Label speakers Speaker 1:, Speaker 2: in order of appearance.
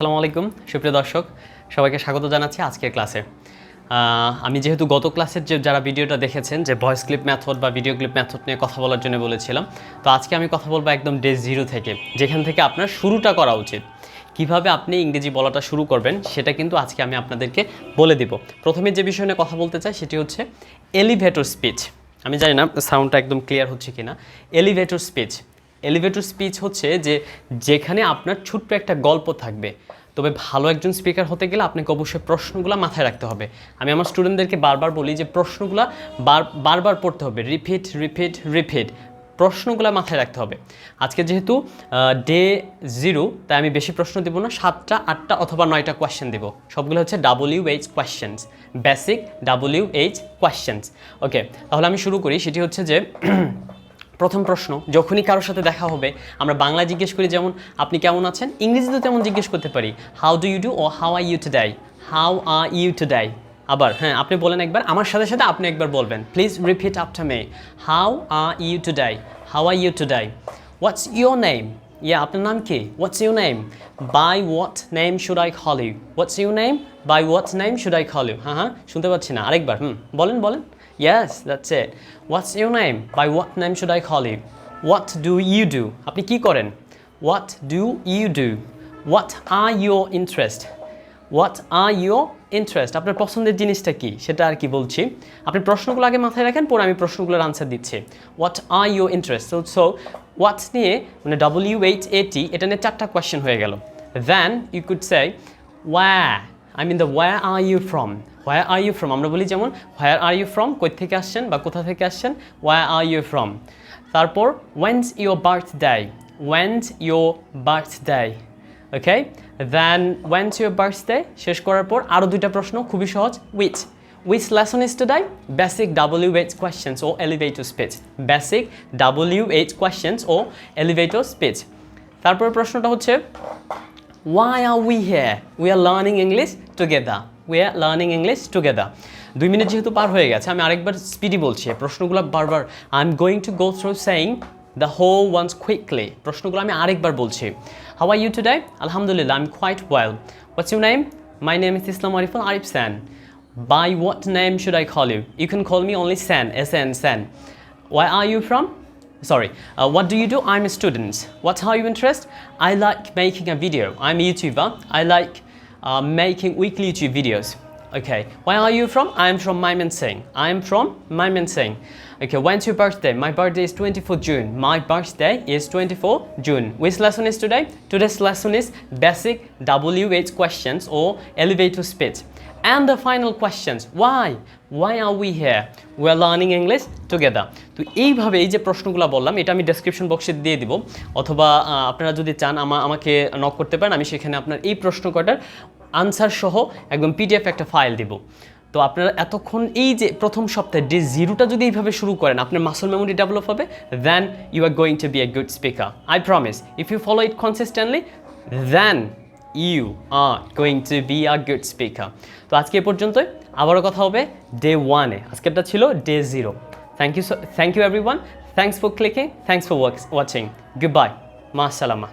Speaker 1: আসসালামু আলাইকুম সুপ্রিয় দর্শক সবাইকে স্বাগত জানাচ্ছি আজকের ক্লাসে। আমি যেহেতু গত ক্লাসের যারা ভিডিওটা দেখেছেন যে ভয়েস ক্লিপ মেথড বা ভিডিও ক্লিপ মেথড নিয়ে কথা বলার জন্য বলেছিলাম, তো আজকে আমি কথা বলবো একদম ডে 0 থেকে, যেখান থেকে আপনার শুরুটা করা উচিত। কিভাবে আপনি ইংরেজি বলাটা শুরু করবেন সেটা কিন্তু আজকে আমি আপনাদেরকে বলে দিব। প্রথমে যে বিষয় নিয়ে কথা বলতে চাই সেটি হচ্ছে এলিভেটর স্পিচ। আমি জানি না সাউন্ডটা একদম ক্লিয়ার হচ্ছে কিনা। এলিভেটর স্পিচ হচ্ছে যেখানে আপনার ছোট্ট একটা গল্প থাকবে। তবে ভালো একজন স্পিকার হতে গেলে আপনাকে অবশ্যই প্রশ্নগুলো মাথায় রাখতে হবে। আমি আমার স্টুডেন্টদেরকে বারবার বলি যে প্রশ্নগুলো বারবার পড়তে হবে, রিপিট প্রশ্নগুলো মাথায় রাখতে হবে। আজকে যেহেতু ডে 0, তাই আমি বেশি প্রশ্ন দেব না, 7টা 8টা অথবা 9টা কোয়েশ্চেন দেব। সবগুলো হচ্ছে WH questions, basic WH questions. Okay, তাহলে আমি শুরু করি। সেটি হচ্ছে যে প্রথম প্রশ্ন, যখনই কারোর সাথে দেখা হবে আমরা বাংলায় জিজ্ঞেস করি যেমন আপনি কেমন আছেন, ইংরেজিতেও তেমন জিজ্ঞেস করতে পারি হাউ ডু ইউ ডু ও how are you today. How are you today. আবার হ্যাঁ, আপনি বলেন একবার, আমার সাথে সাথে আপনি একবার বলবেন। Please repeat after me. How are you today, how are you today. What's your name? আপনার নাম কি? What's your name? By what name should I call you? What's your name? By what name should I call you? হ্যাঁ, শুনতে পাচ্ছি না, আরেকবার বলেন। Yes, that's it. What's your name? By what name should I call you? What do you do? আপনি কি করেন? What do you do? What are your interests? What are your interests? আপনার পছন্দের জিনিসটা কি সেটা আর কি বলছি। আপনি প্রশ্নগুলো আগে মাথায় রাখেন, পরে আমি প্রশ্নগুলোর আনসার দিচ্ছি। What are your interests? So what নিয়ে মানে WHAT, এটা নিয়ে 4টা কোয়েশ্চেন হয়ে গেল। Then you could say where. where are you from? Where are you from? আমরা বলি যেমন where are you from, কই থেকে আসছেন বা কোথা থেকে আসছেন, where are you from? তারপর when's your birthday? When's your birthday? Okay? Then when's your birthday? শেষ করার পর আরও 2টা প্রশ্ন খুবই সহজ। Which lesson is today? Basic WH questions or elevator speech. Basic WH questions or elevator speech. তারপর প্রশ্নটা হচ্ছে why are we here? We are learning English together. We are learning English together. 2 minute যেহেতু পার হয়ে গেছে, আমি আরেকবার speedy বলছি প্রশ্নগুলো বারবার। I'm going to go through saying the whole ones quickly. প্রশ্নগুলো আমি আরেকবার বলছি। How are you today? Alhamdulillah, I'm quite well. What's your name? My name is Arif. By what name should I call you? You can call me only San, S-A-N, San. Where are you from? Sorry. What do you do? I'm a student. What are your interests? I like making a video. I'm a YouTuber. I like making weekly YouTube videos. Okay. Where are you from? I'm from Mymensingh. I'm from Mymensingh. Okay. When's your birthday? My birthday is 24 June. My birthday is 24 June. Which lesson is today? Today's lesson is basic WH questions or elevator speech. And the final questions, why are we here? We are learning English together. তো এইভাবে এই যে প্রশ্নগুলো বললাম, এটা আমি description বক্সে দিয়ে দিব, অথবা আপনারা যদি চান আমাকে নক করতে পারেন, আমি সেখানে আপনার এই প্রশ্ন কটার আনসার সহ একদম PDF একটা ফাইল দিব। তো আপনারা এতক্ষণ এই যে প্রথম সপ্তাহে ডে 0টা যদি এইভাবে শুরু করেন, আপনার মাসল মেমোরি ডেভেলপ হবে, then you are going to be a good speaker. I promise, if you follow it consistently, then you are going to be a good speaker. তো আজকে এ পর্যন্তই, আবারও কথা হবে ডে 1-এ। আজকেরটা ছিল day 0। Thank you everyone. Thanks for clicking. Thanks for watching. Goodbye. Ma salama.